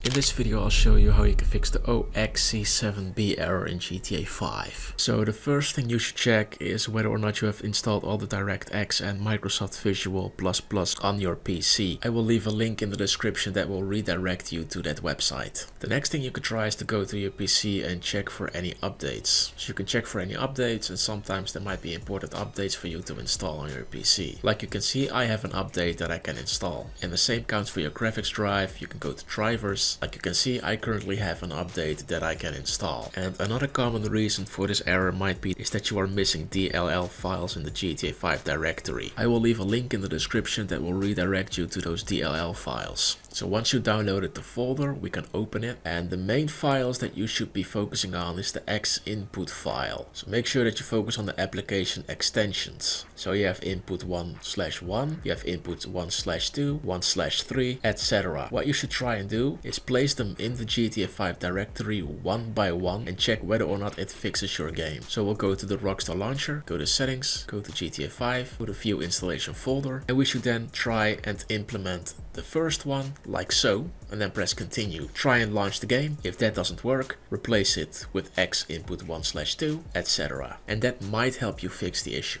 In this video I'll show you how you can fix the 0xc00007b error in GTA 5. So the first thing you should check is whether or not you have installed all the DirectX and Microsoft Visual++ on your PC. I will leave a link in the description that will redirect you to that website. The next thing you could try is to go to your PC and check for any updates. So you can check for any updates, and sometimes there might be important updates for you to install on your PC. Like you can see, I have an update that I can install. And the same counts for your graphics drive. You can go to drivers. Like you can see, I currently have an update that I can install. And another common reason for this error might be is that you are missing DLL files in the GTA 5 directory. I will leave a link in the description that will redirect you to those DLL files. So once you downloaded the folder, we can open it, and the main files that you should be focusing on is the X input file. So make sure that you focus on the application extensions. So you have input 1/1, you have input 1/2, 1/3, etc. What you should try and do is place them in the GTA 5 directory one by one and check whether or not it fixes your game. So we'll go to the Rockstar launcher, go to settings, go to GTA 5, go to view installation folder, and we should then try and implement the first one like so, and then press continue. Try and launch the game. If that doesn't work, replace it with X input 1/2, etc. And that might help you fix the issue.